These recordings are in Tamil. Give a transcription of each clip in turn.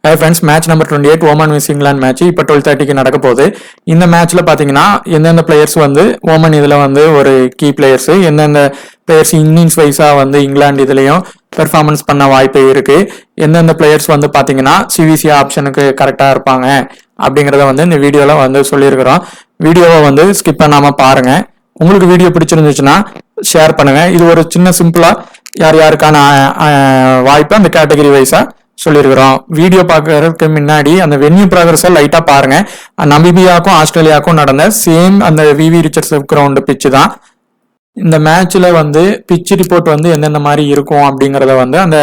Hi friends, match number 28 Oman vs England match இப்போ 12:30க்கு நடக்க போகுது. இந்த மேட்ச்ல பாத்தீங்கன்னா எந்தெந்த பிளேயர்ஸ் வந்து ஓமன் இதுல வந்து ஒரு கீ பிளேயர்ஸ், எந்தெந்த பிளேயர்ஸ் இன்னிங்ஸ் வைஸா வந்து இங்கிலாந்து இதுலயும் பெர்ஃபார்மன்ஸ் பண்ண வாய்ப்பு இருக்கு, எந்தெந்த பிளேயர்ஸ் வந்து பாத்தீங்கன்னா சிவிசி ஆப்ஷனுக்கு கரெக்டா இருப்பாங்க அப்படிங்கறத வந்து இந்த வீடியோல வந்து சொல்லியிருக்கிறோம். வீடியோவை வந்து ஸ்கிப் பண்ணாம பாருங்க. உங்களுக்கு வீடியோ பிடிச்சிருந்துச்சுன்னா ஷேர் பண்ணுங்க. இது ஒரு சின்ன சிம்பிளா யார் யாருக்கான வாய்ப்பு அந்த கேட்டகரி வைஸா சொல்லியிருக்கிறோம். வீடியோ பார்க்கறதுக்கு முன்னாடி அந்த வென்யூ ப்ராக்ரஸை லைட்டா பாருங்க. நமீபியாவுக்கும் ஆஸ்திரேலியாவுக்கும் நடந்த சேம் அந்த விவி ரிச்சர்ட்ஸ் கிரவுண்ட் பிச்சு தான். இந்த மேட்ச்ல வந்து பிச் ரிப்போர்ட் வந்து எந்தெந்த மாதிரி இருக்கும் அப்படிங்கறத வந்து அந்த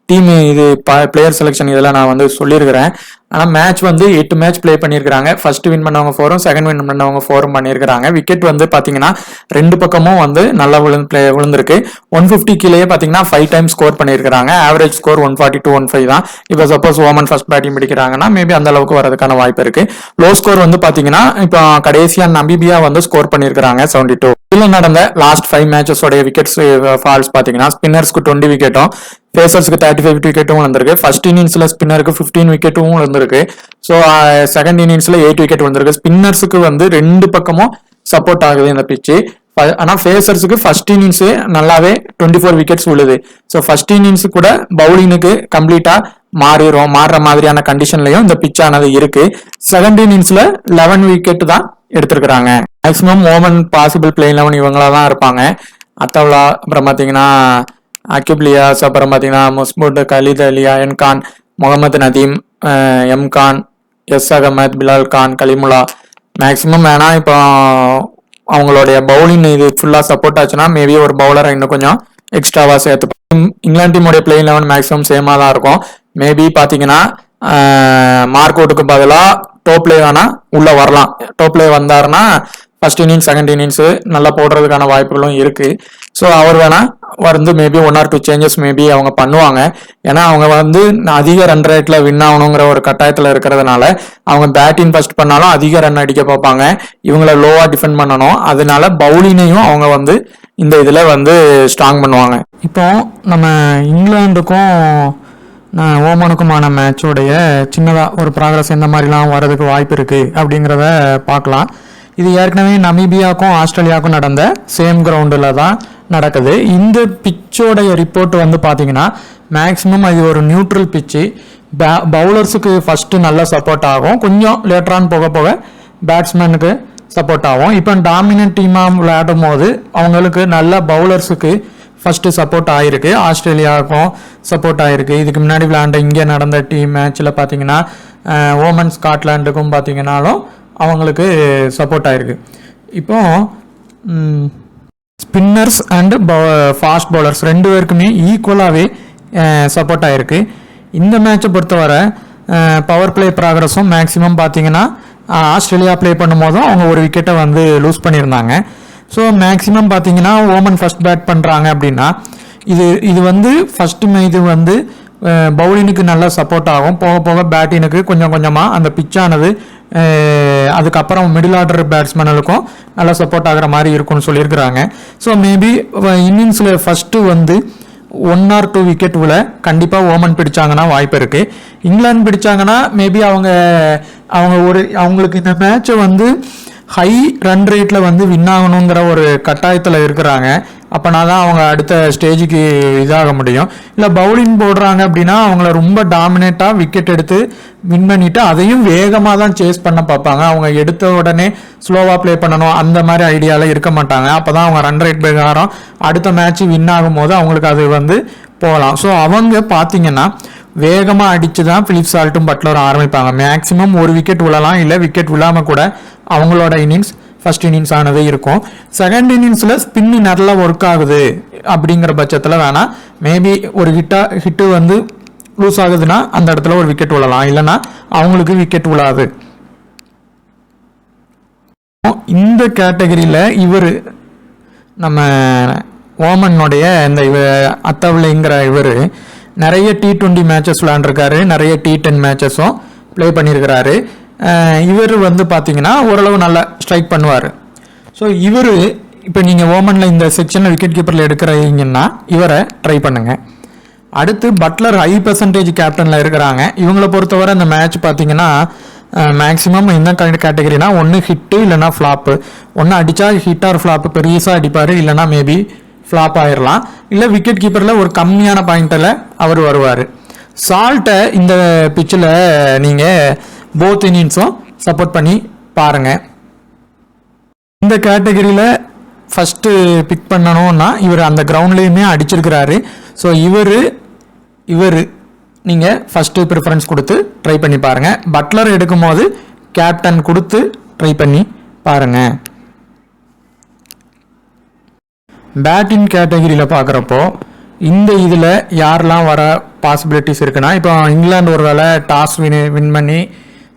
டீம் இது பிளேயர் செலெக்ஷன் இதெல்லாம் நான் வந்து சொல்லியிருக்கிறேன். ஆனால் மேட்ச் வந்து 8 மேட்ச் பிளே பண்ணியிருக்காங்க. ஃபர்ஸ்ட் வின் பண்ணவங்க 4, செகண்ட் வின் பண்ணவங்க 4 பண்ணியிருக்காங்க. விக்கெட் வந்து பார்த்தீங்கன்னா ரெண்டு பக்கமும் வந்து நல்லா விழுந்திருக்கு. 150 கீழே பார்த்தீங்கன்னா 5 டைம்ஸ் ஸ்கோர் பண்ணியிருக்காங்க. ஆவரேஜ் ஸ்கோர் 140-105 தான். இப்போ சப்போஸ் ஓமன் ஃபர்ஸ்ட் பேட்டிங் பிடிக்கிறாங்கன்னா மேபி அந்த அளவுக்கு வரதுக்கான வாய்ப்பு இருக்கு. லோ ஸ்கோர் வந்து பார்த்தீங்கன்னா இப்போ கடைசியா நமீபியா வந்து ஸ்கோர் பண்ணியிருக்காங்க 72. இதில் நடந்த லாஸ்ட் 5 மேட்சஸோடைய விக்கெட்ஸ் ஃபால்ஸ் பார்த்தீங்கன்னா ஸ்பின்னர்ஸ்க்கு 20 விக்கெட்டும் பேசர்ஸ்க்கு 35 விக்கெட்டும் வந்திருக்கு. ஃபர்ஸ்ட் இன்னிங்ஸ்ல ஸ்பின்னருக்கு 15 விக்கெட்டும் வந்திருக்கு. ஸோ செகண்ட் இன்னிங்ஸ்ல 8 விக்கெட் வந்திருக்கு. ஸ்பின்னர்ஸுக்கு வந்து ரெண்டு பக்கமும் சப்போர்ட் ஆகுது இந்த பிச்சு. ஆனா ஃபேசர்ஸுக்கு ஃபர்ஸ்ட் இன்னிங்ஸ் நல்லாவே 24 விக்கெட்ஸ் விழுது. ஸோ ஃபர்ஸ்ட் இன்னிங்ஸ் கூட பவுலிங்குக்கு கம்ப்ளீட்டா மாறுற மாதிரியான கண்டிஷன்லயும் இந்த பிச் ஆனது இருக்கு. செகண்ட் இன்னிங்ஸ்ல 11 விக்கெட் தான் எடுத்திருக்கிறாங்க. மேக்சிமம் ஓமன் பாசிபிள் பிளே 11 இவங்களா தான் இருப்பாங்க. அத்தவ்லா, அப்புறம் பாத்தீங்கன்னா அக்யூப்லியாஸ், அப்புறம் பாத்தீங்கன்னா முஸ்முட், Khalid Ali, Ayaan Khan, Mohammed Nadeem, M Khan, S Ahmed, Bilal Khan, Kalimullah. Maximum வேணா இப்போ அவங்களுடைய பவுலிங் இது ஃபுல்லா சப்போர்ட் ஆச்சுன்னா மேபி ஒரு பவுலரை இன்னும் கொஞ்சம் எக்ஸ்ட்ராவா சேர்த்து. இங்கிலாந்து டீமோட பிளே 11 மேக்ஸிமம் சேமா தான் இருக்கும். மேபி பாத்தீங்கன்னா மார்க் அவுட்டுக்கு பதிலாக டோப்லே வேணா உள்ள வரலாம். டோப்லே வந்தாருன்னா ஃபர்ஸ்ட் இன்னிங்ஸ் செகண்ட் இன்னிங்ஸ் நல்லா போடுறதுக்கான வாய்ப்புகளும் இருக்கு. ஸோ அவர் வேணா வந்து மேபி 1 or 2 சேஞ்சஸ் மேபி அவங்க பண்ணுவாங்க. ஏன்னா அவங்க வந்து அதிக ரன் ரேட்ல வின் ஆகணுங்கிற ஒரு கட்டாயத்தில் இருக்கிறதுனால அவங்க பேட்டிங் ஃபர்ஸ்ட் பண்ணாலும் அதிக ரன் அடிக்க பார்ப்பாங்க. இவங்கள லோவா டிஃபெண்ட் பண்ணணும். அதனால பவுலிங்கையும் அவங்க வந்து இந்த இதுல வந்து ஸ்ட்ராங் பண்ணுவாங்க. இப்போ நம்ம இங்கிலாந்துக்கும் ஓமனுக்குமான மேட்சோடைய சின்னதாக ஒரு ப்ராக்ரஸ் எந்த மாதிரிலாம் வர்றதுக்கு வாய்ப்பு இருக்குது அப்படிங்கிறத பார்க்கலாம். இது ஏற்கனவே நமீபியாவுக்கும் ஆஸ்திரேலியாவுக்கும் நடந்த சேம் கிரவுண்டில் தான் நடக்குது. இந்த பிச்சோடைய ரிப்போர்ட் வந்து பார்த்தீங்கன்னா மேக்ஸிமம் இது ஒரு நியூட்ரல் பிச்சு. பவுலர்ஸுக்கு ஃபஸ்ட்டு நல்ல சப்போர்ட் ஆகும், கொஞ்சம் லேட்டரான் போக போக பேட்ஸ்மேனுக்கு சப்போர்ட் ஆகும். இப்போ டாமினன்ட் டீமாக விளையாடும் போது அவங்களுக்கு நல்ல பவுலர்ஸுக்கு ஃபர்ஸ்ட் சப்போர்ட் ஆயிருக்கு, ஆஸ்திரேலியாவுக்கும் சப்போர்ட் ஆயிருக்கு. இதுக்கு முன்னாடி விளையாண்ட இங்கே நடந்த டீம் மேட்ச்ல பார்த்தீங்கன்னா ஓமன் ஸ்காட்லாண்டுக்கும் பார்த்தீங்கன்னாலும் அவங்களுக்கு சப்போர்ட் ஆயிருக்கு. இப்போ ஸ்பின்னர்ஸ் அண்ட் ஃபாஸ்ட் பவுலர்ஸ் ரெண்டு பேருக்குமே ஈக்குவலாகவே சப்போர்ட் ஆயிருக்கு. இந்த மேட்சை பொறுத்தவரை பவர் பிளே ப்ராக்ரஸும் மேக்ஸிமம் பார்த்தீங்கன்னா ஆஸ்திரேலியா பிளே பண்ணும்போதும் அவங்க ஒரு விக்கெட்டை வந்து லூஸ் பண்ணியிருந்தாங்க. ஸோ மேக்ஸிமம் பார்த்தீங்கன்னா ஓமன் ஃபர்ஸ்ட் பேட் பண்ணுறாங்க அப்படின்னா இது வந்து ஃபர்ஸ்ட்டு இது வந்து பவுலினுக்கு நல்லா சப்போர்ட் ஆகும். போக போக பேட்டினுக்கு கொஞ்சம் கொஞ்சமாக அந்த பிச்சானது அதுக்கப்புறம் மிடில் ஆர்டர் பேட்ஸ்மேனுக்கும் நல்லா சப்போர்ட் ஆகிற மாதிரி இருக்கும்னு சொல்லியிருக்கிறாங்க. ஸோ மேபி இன்னிங்ஸில் ஃபஸ்ட்டு வந்து 1 or 2 விக்கெட் விட கண்டிப்பாக ஓமன் பிடிச்சாங்கன்னா வாய்ப்பு இருக்கு. இங்கிலாந்து பிடிச்சாங்கன்னா மேபி அவங்களுக்கு இந்த மேட்சை வந்து ஹை ரன் ரேட்ல வந்து வின் ஆகணுங்கிற ஒரு கட்டாயத்தில் இருக்கிறாங்க. அப்போனா தான் அவங்க அடுத்த ஸ்டேஜுக்கு இதாக முடியும். இல்லை பவுலிங் போடுறாங்க அப்படின்னா அவங்கள ரொம்ப டாமினேட்டாக விக்கெட் எடுத்து வின் பண்ணிட்டு அதையும் வேகமாக தான் சேஸ் பண்ண பார்ப்பாங்க. அவங்க எடுத்த உடனே ஸ்லோவாக ப்ளே பண்ணணும் அந்த மாதிரி ஐடியாவில் இருக்க மாட்டாங்க. அப்போ தான் அவங்க ரன் ரேட் பிரகாரம் அடுத்த மேட்ச் வின் ஆகும் போது அவங்களுக்கு அது வந்து போகலாம். ஸோ அவங்க பார்த்தீங்கன்னா வேகமாக அடித்து தான் பிலிப் சால்ட்டும் பட்லரும் ஆரம்பிப்பாங்க. மேக்ஸிமம் ஒரு விக்கெட் விழலாம், இல்லை விக்கெட் விழாமல் கூட அவங்களோட இன்னிங்ஸ் ஃபர்ஸ்ட் இன்னிங்ஸ் ஆனதே இருக்கும். செகண்ட் இன்னிங்ஸில் ஸ்பின்னு நல்லா ஒர்க் ஆகுது அப்படிங்கிற பட்சத்தில் வேணா மேபி ஒரு ஹிட்டு வந்து லூஸ் ஆகுதுன்னா அந்த இடத்துல ஒரு விக்கெட் விழலாம், இல்லைன்னா அவங்களுக்கு விக்கெட் விழாது. இந்த கேட்டகரியில் இவர் நம்ம ஓமனுடைய இந்த அத்தவ்லேங்கிற இவர் நிறைய T20 மேட்சஸ் விளையாண்டுருக்காரு, நிறைய T10 மேட்சஸும் ப்ளே பண்ணியிருக்கிறாரு. இவர் வந்து பார்த்தீங்கன்னா ஓரளவு நல்லா ஸ்ட்ரைக் பண்ணுவார். ஸோ இவர் இப்போ நீங்கள் ஓமனில் இந்த செக்ஷனில் விக்கெட் கீப்பரில் எடுக்கிறீங்கன்னா இவரை ட்ரை பண்ணுங்கள். அடுத்து பட்லர் ஹை பெர்சன்டேஜ் கேப்டனில் இருக்கிறாங்க. இவங்களை பொறுத்தவரை இந்த மேட்ச் பார்த்தீங்கன்னா மேக்ஸிமம் என்ன கேட்டகரினா ஒன்று ஹிட்டு இல்லைனா ஃப்ளாப்பு. ஒன்று அடித்தா ஹிட் ஆர் ஃப்ளாப்பு பெருசாக அடிப்பார், இல்லைனா மேபி ஃப்ளாப் ஆயிடலாம். இல்லை விக்கெட் கீப்பரில் ஒரு கம்மியான பாயிண்டில் அவர் வருவார். சால்ட்டை இந்த பிச்சில் நீங்கள் போத் இன்னிங்ஸும் சப்போர்ட் பண்ணி பாருங்கள். இந்த கேட்டகரியில் ஃபஸ்ட்டு பிக் பண்ணணும்னா இவர் அந்த கிரவுண்ட்லேயுமே அடிச்சிருக்கிறாரு. ஸோ இவர் நீங்கள் ஃபஸ்ட்டு ப்ரிஃபரன்ஸ் கொடுத்து ட்ரை பண்ணி பாருங்கள். பட்லர் எடுக்கும் போது கேப்டன் கொடுத்து ட்ரை பண்ணி பாருங்கள். பேட்டிங் கேட்டகரியில் பார்க்குறப்போ இந்த இதில் யாரெல்லாம் வர பாசிபிலிட்டிஸ் இருக்குன்னா, இப்போ இங்கிலாந்து ஒரு வேளை டாஸ் வின் பண்ணி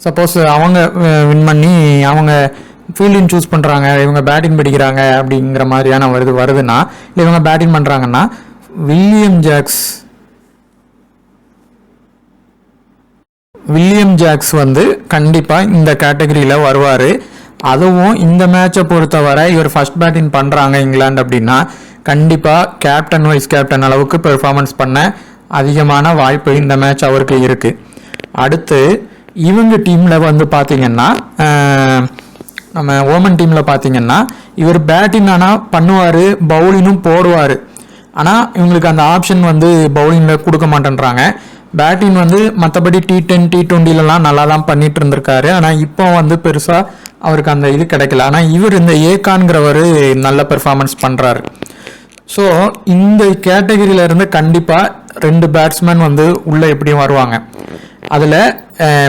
சப்போஸ் அவங்க வின் பண்ணி அவங்க ஃபீல்டிங் சூஸ் பண்ணுறாங்க, இவங்க பேட்டிங் படிக்கிறாங்க அப்படிங்கிற மாதிரியான வருதுன்னா, இல்லை இவங்க பேட்டிங் பண்ணுறாங்கன்னா வில்லியம் ஜாக்ஸ் வந்து கண்டிப்பாக இந்த கேட்டகரியில் வருவார். அதுவும் இந்த மேட்சை பொறுத்தவரை இவர் ஃபர்ஸ்ட் பேட்டிங் பண்ணுறாங்க இங்கிலாந்து அப்படின்னா கண்டிப்பாக கேப்டன் வைஸ் கேப்டன் அளவுக்கு பெர்ஃபார்மன்ஸ் பண்ண அதிகமான வாய்ப்பு இந்த மேட்ச் அவருக்கு இருக்குது. அடுத்து இவங்க டீமில் வந்து பார்த்திங்கன்னா நம்ம ஓமன் டீமில் பார்த்திங்கன்னா இவர் பேட்டிங் ஆனால் பண்ணுவார், பவுலிங்கும் போடுவார். ஆனால் இவங்களுக்கு அந்த ஆப்ஷன் வந்து பவுலிங்கில் கொடுக்க மாட்டேன்றாங்க. பேட்டிங் வந்து மற்றபடி T10 T20லலாம் நல்லா தான் பண்ணிட்டு இருந்திருக்காரு. ஆனால் இப்போ வந்து பெருசாக அவருக்கு அந்த இது கிடைக்கல. ஆனால் இவர் இந்த ஏகான்கிறவர் நல்ல பெர்ஃபார்மன்ஸ் பண்ணுறாரு. ஸோ இந்த கேட்டகரியில இருந்து கண்டிப்பாக 2 பேட்ஸ்மேன் வந்து உள்ளே எப்படியும் வருவாங்க. அதில்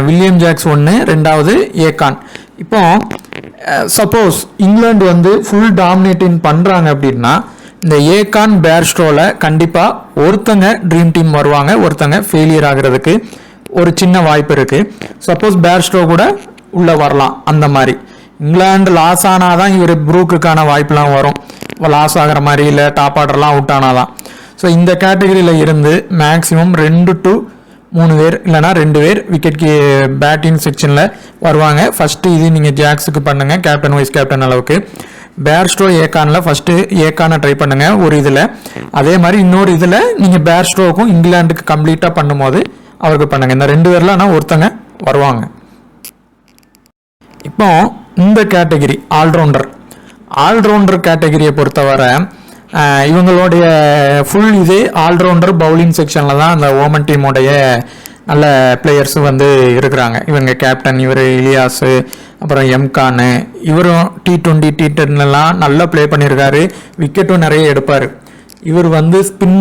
வில்லியம் ஜாக்ஸ் ஒன்று, ரெண்டாவது ஏகான். இப்போ சப்போஸ் இங்கிலாந்து வந்து ஃபுல் டாமினேட்டிங் பண்ணுறாங்க அப்படின்னா இந்த ஏகான் பேர்ஸ்டோவில் கண்டிப்பாக ஒருத்தங்க ட்ரீம் டீம் வருவாங்க, ஒருத்தங்க ஃபெயிலியர் ஆகிறதுக்கு ஒரு சின்ன வாய்ப்பு இருக்குது. சப்போஸ் பேர்ஸ்டோ கூட உள்ளே வரலாம். அந்த மாதிரி இங்கிலாந்து லாஸ் ஆனால் தான் இவர் ப்ரூக்குக்கான வாய்ப்புலாம் வரும். லாஸ் ஆகிற மாதிரி இல்லை டாப் ஆர்டர்லாம் அவுட் ஆனாதான். ஸோ இந்த கேட்டகரியில் இருந்து மேக்ஸிமம் 2 to 3 பேர் இல்லைனா 2 பேர் விக்கெட் பேட்டிங் செக்ஷனில் வருவாங்க. ஃபஸ்ட்டு இது நீங்கள் ஜாக்ஸுக்கு பண்ணுங்கள் கேப்டன் வைஸ் கேப்டன் அளவுக்கு. பேர்ஸ்டோ ஏகானில் ஃபஸ்ட்டு ஏகானை ட்ரை பண்ணுங்கள் ஒரு இதில். அதே மாதிரி இன்னொரு இதில் நீங்கள் பேர்ஸ்டோவுக்கும் இங்கிலாந்துக்கு கம்ப்ளீட்டாக பண்ணும்போது அவருக்கு பண்ணுங்கள். இந்த 2 பேரில் ஆனால் ஒருத்தங்க வருவாங்க. இப்போ இந்த கேட்டகிரி ஆல்ரவுண்டர் கேட்டகிரியை பொறுத்தவரை இவங்களுடைய ஃபுல் இது ஆல்ரவுண்டர் பவுலிங் செக்ஷனில் தான் அந்த ஓமன் டீமோடைய நல்ல பிளேயர்ஸு வந்து இருக்கிறாங்க. இவங்க கேப்டன் இவர் இலியாஸு, அப்புறம் எம்கானு, இவரும் T20 T10லாம் நல்லா ப்ளே பண்ணியிருக்காரு, விக்கெட்டும் நிறைய எடுப்பார். இவர் வந்து ஸ்பின்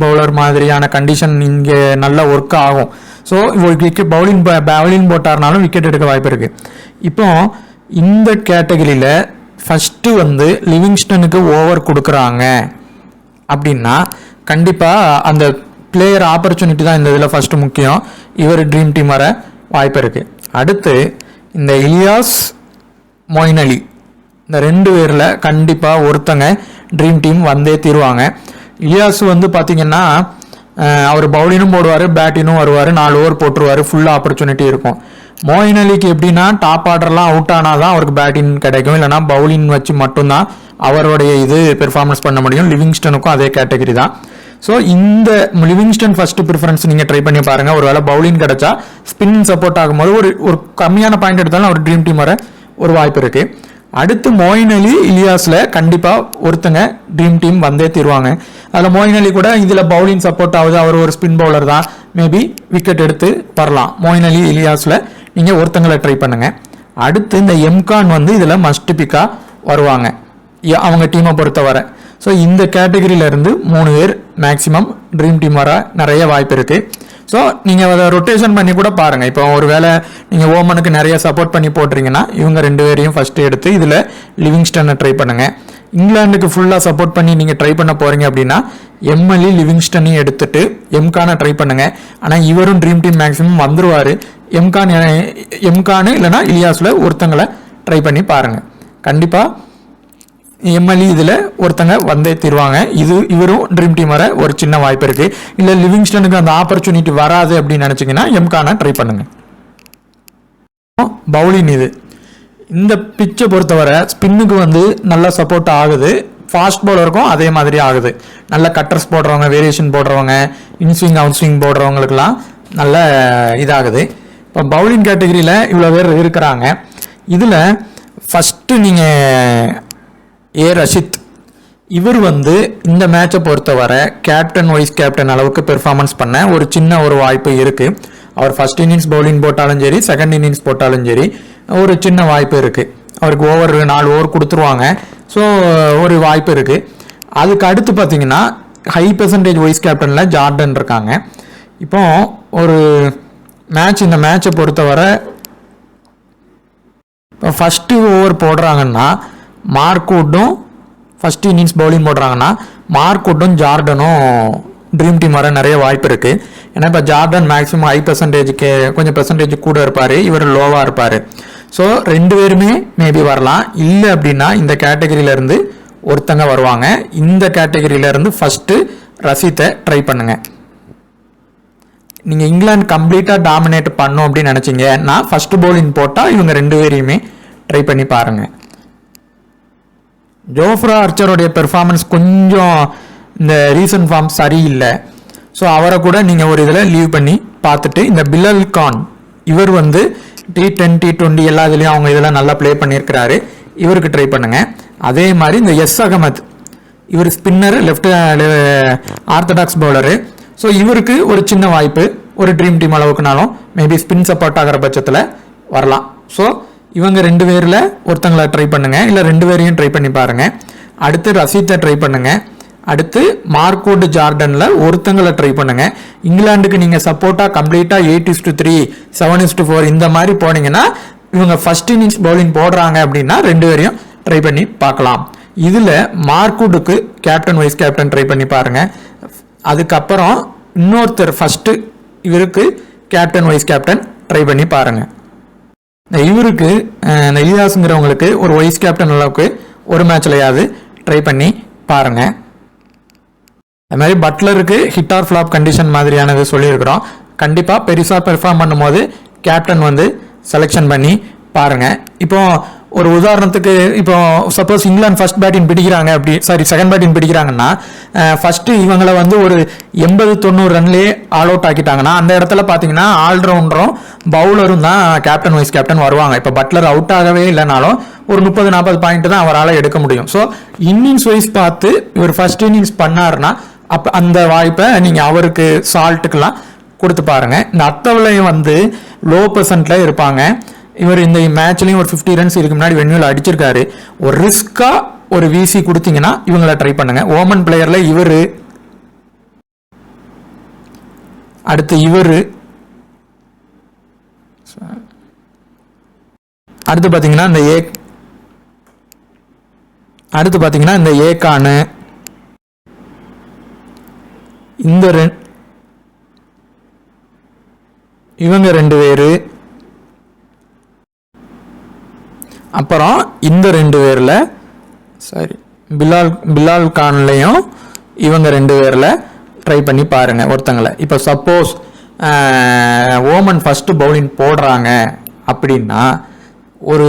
பவுலர் மாதிரியான கண்டிஷன் இங்கே நல்லா ஒர்க் ஆகும். ஸோ இவருக்கு பவுலிங் போட்டார்னாலும் விக்கெட் எடுக்க வாய்ப்பு இருக்குது. இப்போ இந்த கேட்டகரியில் ஃபஸ்ட்டு வந்து லிவிங்ஸ்டனுக்கு ஓவர் கொடுக்குறாங்க அப்படின்னா கண்டிப்பாக அந்த பிளேயர் ஆப்பர்ச்சுனிட்டி தான் இந்த இதில் ஃபஸ்ட்டு முக்கியம். இவர் ட்ரீம் டீம் வர வாய்ப்பு இருக்குது. அடுத்து இந்த இலியாஸ், மொயின் அலி, இந்த 2 பேரில் கண்டிப்பாக ஒருத்தங்க ட்ரீம் டீம் வந்தே தீருவாங்க. இலியாஸ் வந்து பார்த்திங்கன்னா அவர் பவுலிங்கும் போடுவார், பேட்டிங்கும் வருவார், 4 ஓவர் போட்டுருவார், ஃபுல் ஆப்பர்ச்சுனிட்டி இருக்கும். மொயின் அலிக்கு எப்படின்னா டாப் ஆர்டர்லாம் அவுட் ஆனால் தான் அவருக்கு பேட்டிங் கிடைக்கும், இல்லைனா பவுலிங் வச்சு மட்டும்தான் அவருடைய இது பெர்ஃபார்மன்ஸ் பண்ண முடியும். லிவிங்ஸ்டனுக்கும் அதே கேட்டகரி தான். ஸோ இந்த லிவிங்ஸ்டன் ஃபர்ஸ்ட் ப்ரிஃபரன்ஸ் நீங்கள் ட்ரை பண்ணி பாருங்கள். ஒரு வேளை பவுலிங் கிடச்சா ஸ்பின் சப்போர்ட் ஆகும்போது ஒரு கம்மியான பாயிண்ட் எடுத்தாலும் அவர் ட்ரீம் டீம் வர ஒரு வாய்ப்பு இருக்குது. அடுத்து மொயின் அலி, இலியாஸில் கண்டிப்பாக ஒருத்தங்க ட்ரீம் டீம் வந்தே தீருவாங்க. அதில் மொயின் அலி கூட இதில் பவுலிங் சப்போர்ட் ஆகுது, அவர் ஒரு ஸ்பின் பவுலர் தான், மேபி விக்கெட் எடுத்து வரலாம். மொயின் அலி, இலியாஸில் நீங்கள் ஒருத்தங்களை ட்ரை பண்ணுங்கள். அடுத்து இந்த எம்கான் வந்து இதில் மஸ்ட் பிக்காக வருவாங்க அவங்க டீமை பொறுத்தவரை. ஸோ இந்த கேட்டகரியிலேருந்து 3 பேர் மேக்ஸிமம் ட்ரீம் டீம் வர நிறைய வாய்ப்பு இருக்குது. ஸோ நீங்கள் அதை ரொட்டேஷன் பண்ணி கூட பாருங்கள். இப்போ ஒரு வேளை நீங்கள் ஓமனுக்கு நிறைய சப்போர்ட் பண்ணி போட்டிருங்கன்னா இவங்க 2 பேரையும் ஃபஸ்ட்டு எடுத்து இதில் லிவிங்ஸ்டனை ட்ரை பண்ணுங்கள். இங்கிலாந்துக்கு ஃபுல்லாக சப்போர்ட் பண்ணி நீங்கள் ட்ரை பண்ண போகிறீங்க அப்படின்னா எம்எல்இ லிவிங்ஸ்டனையும் எடுத்துட்டு எம்கானை ட்ரை பண்ணுங்கள். ஆனால் இவரும் ட்ரீம் டீம் மேக்ஸிமம் வந்துருவார். எம்கானு இல்லைனா இலியாஸில் ஒருத்தங்களை ட்ரை பண்ணி பாருங்கள். கண்டிப்பாக எம்எல்இ இதில் ஒருத்தங்க வந்தே தீருவாங்க. இவரும் ட்ரீம் டீம் வர ஒரு சின்ன வாய்ப்பு இருக்குது. இல்லை லிவிங்ஸ்டனுக்கு அந்த ஆப்பர்ச்சுனிட்டி வராது அப்படின்னு நினச்சிங்கன்னா எம்கானை ட்ரை பண்ணுங்கள். பவுலிங் இது இந்த பிச்சை பொறுத்தவரை ஸ்பின்னுக்கு வந்து நல்லா சப்போர்ட் ஆகுது, ஃபாஸ்ட் பவுலருக்கும் அதே மாதிரி ஆகுது. நல்ல கட்டர்ஸ் போடுறவங்க, வேரியேஷன் போடுறவங்க, இன்ஸ்விங் அவுட் ஸ்விங் போடுறவங்களுக்குலாம் நல்ல இதாகுது. இப்போ பவுலிங் கேட்டகரியில் இவ்வளோ பேர் இருக்கிறாங்க. இதில் ஃபஸ்ட்டு நீங்கள் ரஷித், இவர் இந்த மேட்சை பொறுத்தவரை கேப்டன் வைஸ் கேப்டன் அளவுக்கு பெர்ஃபார்மன்ஸ் பண்ண ஒரு சின்ன ஒரு வாய்ப்பு இருக்குது. அவர் ஃபர்ஸ்ட் இன்னிங்ஸ் பவுலிங் போட்டாலும் சரி, செகண்ட் இன்னிங்ஸ் போட்டாலும் சரி, ஒரு சின்ன வாய்ப்பு இருக்குது. அவருக்கு 4 ஓவர் கொடுத்துருவாங்க. ஸோ ஒரு வாய்ப்பு இருக்குது. அதுக்கு அடுத்து பார்த்தீங்கன்னா ஹை பெர்சன்டேஜ் வைஸ் கேப்டனில் ஜார்டன் இருக்காங்க. இப்போ ஒரு மேட்ச், இந்த மேட்சை பொறுத்தவரை இப்போ ஃபஸ்ட்டு ஓவர் போடுறாங்கன்னா மார்க்வுட்டும், ஃபஸ்ட் இன்னிங்ஸ் பவுலிங் போடுறாங்கன்னா மார்க்வுட்டும் ஜார்டனும் ட்ரீம் டீம் வர நிறைய வாய்ப்பு இருக்குது. ஏன்னா இப்போ ஜார்டன் மேக்ஸிமம் ஹை பெர்சன்டேஜுக்கு கொஞ்சம் பெர்சன்டேஜ் கூட இருப்பார், இவர் லோவாக இருப்பார். ஸோ 2 பேருமே மேபி வரலாம். இல்லை அப்படின்னா இந்த கேட்டகரியிலேருந்து ஒருத்தங்க வருவாங்க. இந்த கேட்டகரியிலேருந்து ஃபஸ்ட்டு ரஷித்தை ட்ரை பண்ணுங்கள். நீங்கள் இங்கிலாந்து கம்ப்ளீட்டாக டாமினேட் பண்ணும் அப்படின்னு நினச்சிங்கன்னா ஃபஸ்ட்டு பவுலிங் போட்டால் இவங்க 2 பேரையுமே ட்ரை பண்ணி பாருங்கள். ஜோஃப்ரா ஆர்ச்சருடைய பெர்ஃபார்மன்ஸ் கொஞ்சம் இந்த ரீசன்ட் ஃபார்ம் சரியில்லை. ஸோ அவரை கூட நீங்கள் ஒரு இதில் லீவ் பண்ணி பார்த்துட்டு, இந்த பிலால் கான் இவர் T10 T20 எல்லா இதுலேயும் அவங்க இதெல்லாம் நல்லா ப்ளே பண்ணியிருக்கிறாரு, இவருக்கு ட்ரை பண்ணுங்கள். அதே மாதிரி இந்த அகமத், இவர் spinner, left orthodox bowler. So இவருக்கு ஒரு சின்ன வாய்ப்பு, ஒரு dream team அளவுக்குனாலும் maybe spin support ஆகிற பட்சத்தில் வரலாம். ஸோ இவங்க 2 பேரில் ஒருத்தங்களை ட்ரை பண்ணுங்கள், இல்லை 2 பேரையும் ட்ரை பண்ணி பாருங்கள். அடுத்து ரஷீத்தை ட்ரை பண்ணுங்கள். அடுத்து மார்க்வுட் ஜார்டனில் ஒருத்தங்களை ட்ரை பண்ணுங்கள். இங்கிலாந்துக்கு நீங்கள் சப்போர்ட்டாக கம்ப்ளீட்டாக 8:3 7:4 இந்த மாதிரி போனீங்கன்னா இவங்க ஃபர்ஸ்ட் இன்னிங்ஸ் பவுலிங் போடுறாங்க அப்படின்னா 2 பேரையும் ட்ரை பண்ணி பார்க்கலாம். இதில் மார்க்வுட்டுக்கு கேப்டன் வைஸ் கேப்டன் ட்ரை பண்ணி பாருங்கள். அதுக்கப்புறம் இன்னொருத்தர் ஃபஸ்ட்டு இவருக்கு கேப்டன் வைஸ் கேப்டன் ட்ரை பண்ணி பாருங்கள். இவருக்கு இந்த இலியாஸுங்கிறவங்களுக்கு ஒரு வைஸ் கேப்டன் அளவுக்கு ஒரு மேட்ச்லையாவது ட்ரை பண்ணி பாருங்கள். அது மாதிரி பட்லருக்கு ஹிட் ஆர் ஃப்ளாப் கண்டிஷன் மாதிரியானது சொல்லியிருக்கிறோம். கண்டிப்பாக பெருசாக பெர்ஃபார்ம் பண்ணும்போது கேப்டன் செலெக்ஷன் பண்ணி பாருங்கள். இப்போ ஒரு உதாரணத்துக்கு, இப்போ சப்போஸ் இங்கிலாந்து ஃபர்ஸ்ட் பேட்டிங் பிடிக்கிறாங்க, செகண்ட் பேட்டிங் பிடிக்கிறாங்கன்னா ஃபர்ஸ்ட் இவங்களை ஒரு 80-90 ரன்லேயே ஆல் அவுட் ஆக்கிட்டாங்கன்னா அந்த இடத்துல பார்த்தீங்கன்னா ஆல்ரவுண்டரும் பவுலரும் தான் கேப்டன் வைஸ் கேப்டன் வருவாங்க. இப்போ பட்லர் அவுட் ஆகவே இல்லைனாலும் ஒரு 30-40 பாயிண்ட் தான் அவரால் எடுக்க முடியும். ஸோ இன்னிங்ஸ் வைஸ் பார்த்து இவர் ஃபர்ஸ்ட் இன்னிங்ஸ் பண்ணாருன்னா அப்போ அந்த வாய்ப்பை நீங்கள் அவருக்கு சால்ட்டுக்கெல்லாம் கொடுத்து பாருங்கள். இந்த அத்தவளையும் லோ பெர்சன்ட்ல இருப்பாங்க. இவர் இந்த மேட்ச்லையும் ஒரு 50 ரன்ஸ் இதுக்கு முன்னாடி வென்யூவில் அடிச்சிருக்காரு. ஒரு ரிஸ்கா ஒரு விசி கொடுத்தீங்கன்னா இவங்களை ட்ரை பண்ணுங்க. ஓமன் பிளேயர்ல இவர், அடுத்து இவர், அடுத்து பார்த்தீங்கன்னா இந்த ஏகானு, இவங்க 2 பேரு, அப்புறம் இந்த 2 பேர்ல பிலால் கான்லையும் இவங்க 2 பேர்ல ட்ரை பண்ணி பாருங்க ஒருத்தங்களை. இப்போ சப்போஸ் ஓமன் ஃபர்ஸ்ட் பவுலிங் போடுறாங்க அப்படின்னா ஒரு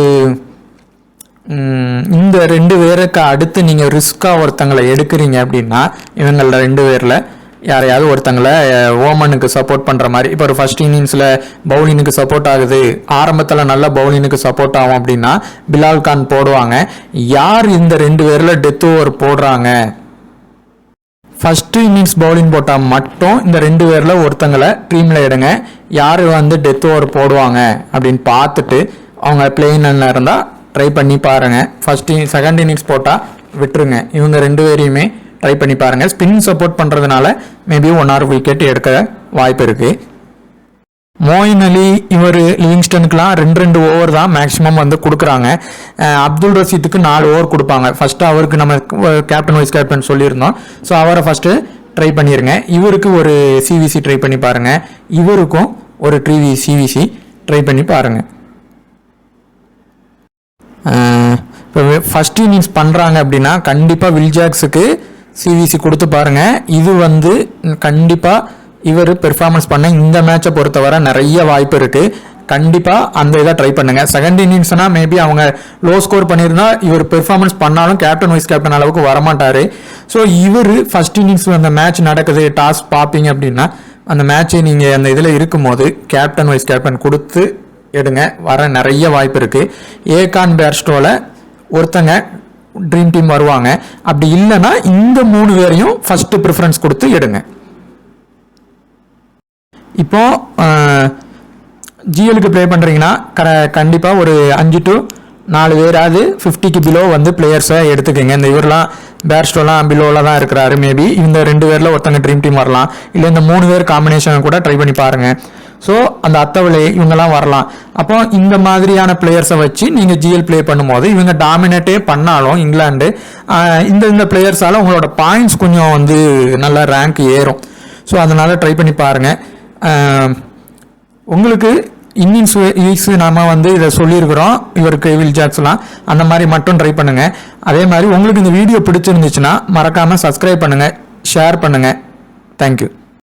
இந்த 2 பேருக்கு அடுத்து நீங்கள் ரிஸ்காக ஒருத்தங்களை எடுக்கிறீங்க அப்படின்னா இவங்கள 2 பேரில் யாரையாவது ஒருத்தங்களை ஓமனுக்கு சப்போர்ட் பண்ணுற மாதிரி. இப்போ ஒரு ஃபர்ஸ்ட் இன்னிங்ஸில் பவுலினுக்கு சப்போர்ட் ஆகுது, ஆரம்பத்தில் நல்ல பவுலினுக்கு சப்போர்ட் ஆகும் அப்படின்னா பிலால் கான் போடுவாங்க. யார் இந்த 2 பேரில் டெத் ஓவர் போடுறாங்க, ஃபர்ஸ்ட் இன்னிங்ஸ் பவுலிங் போட்டால் மட்டும் இந்த 2 பேரில் ஒருத்தங்களை டீமில் எடுங்க. யார் டெத் ஓவர் போடுவாங்க அப்படின்னு பார்த்துட்டு அவங்க பிளேயிங் இருந்தால் ட்ரை பண்ணி பாருங்கள். செகண்ட் இன்னிங்ஸ் போட்டால் விட்டுருங்க. இவங்க 2 பேரையுமே ட்ரை பண்ணி பாருங்கள். ஸ்பின் சப்போர்ட் பண்ணுறதுனால மேபி 1 or 2 விக்கெட் எடுக்க வாய்ப்பு இருக்குது. மோயின் அலி இவர் லிவிங்ஸ்டனுக்குலாம் 2 ஓவர் தான் மேக்ஸிமம் கொடுக்குறாங்க. அப்துல் ரஷீத்துக்கு 4 ஓவர் கொடுப்பாங்க. ஃபர்ஸ்ட் அவருக்கு நம்ம கேப்டன் வைஸ் கேப்டன் சொல்லியிருந்தோம். ஸோ அவரை ஃபர்ஸ்ட்டு ட்ரை பண்ணிடுங்க. இவருக்கு ஒரு சிவிசி ட்ரை பண்ணி பாருங்கள். இவருக்கும் ஒரு சிவிசி ட்ரை பண்ணி பாருங்கள். இப்போ ஃபர்ஸ்ட் இன்னிங்ஸ் பண்ணுறாங்க அப்படின்னா கண்டிப்பாக வில்ஜாக்ஸுக்கு சிவிசி கொடுத்து பாருங்கள். இது கண்டிப்பாக இவர் பெர்ஃபார்மன்ஸ் பண்ண இந்த மேட்சை பொறுத்தவரை நிறைய வாய்ப்பு இருக்குது. கண்டிப்பாக அந்த இதை ட்ரை பண்ணுங்கள். செகண்ட் இன்னிங்ஸ்னா மேபி அவங்க லோ ஸ்கோர் பண்ணியிருந்தா இவர் பெர்ஃபார்மன்ஸ் பண்ணாலும் கேப்டன் வைஸ் கேப்டன் அளவுக்கு வரமாட்டார். ஸோ இவர் ஃபர்ஸ்ட் இன்னிங்ஸ் அந்த மேட்ச் நடக்குது டாஸ் பார்ப்பீங்க அப்படின்னா அந்த மேட்சை நீங்கள் அந்த இதில் இருக்கும்போது கேப்டன் வைஸ் கேப்டன் கொடுத்து எடுங்க. வர நிறைய வாய்ப்பு இருக்குது. ஏகான் பேர்ஸ்டோவில் ஒருத்தங்க ட்ரீம் டீம் வருவாங்க. அப்படி இல்லைன்னா இந்த 3 பேரையும் ஃபர்ஸ்ட் ப்ரிஃபரன்ஸ் கொடுத்து எடுங்க. இப்போ ஜிஎலுக்கு ப்ளே பண்ணுறீங்கன்னா கண்டிப்பாக ஒரு 5 to 4 பேராது 50க்கு பிலோ வந்து பிளேயர்ஸை எடுத்துக்கோங்க. இந்த இவரெலாம் பேர்ஸ்டோலாம் பிலோவில் தான் இருக்கிறாரு. மேபி இந்த 2 பேரில் ஒருத்தங்க ட்ரீம் டீம் வரலாம். இல்லை இந்த 3 பேர் காம்பினேஷன் கூட ட்ரை பண்ணி பாருங்கள். ஸோ அந்த அத்தவளை இவங்கெல்லாம் வரலாம். அப்போ இந்த மாதிரியான பிளேயர்ஸை வச்சு நீங்கள் ஜிஎல் ப்ளே பண்ணும்போது இவங்க டாமினேட்டே பண்ணாலும் இங்கிலாந்து இந்த பிளேயர்ஸால் உங்களோட பாயிண்ட்ஸ் கொஞ்சம் வந்து நல்லா ரேங்க் ஏறும். ஸோ அதனால் ட்ரை பண்ணி பாருங்கள். உங்களுக்கு இன்னிங்ஸ் வைஸ் நாம வந்து இதை சொல்லியிருக்கிறோம். இவருக்கு வில் ஜாக்ஸ்லாம் அந்த மாதிரி மட்டும் ட்ரை பண்ணுங்கள். அதே மாதிரி உங்களுக்கு இந்த வீடியோ பிடிச்சிருந்துச்சுன்னா மறக்காமல் சப்ஸ்கிரைப் பண்ணுங்கள், ஷேர் பண்ணுங்கள். தேங்க்யூ.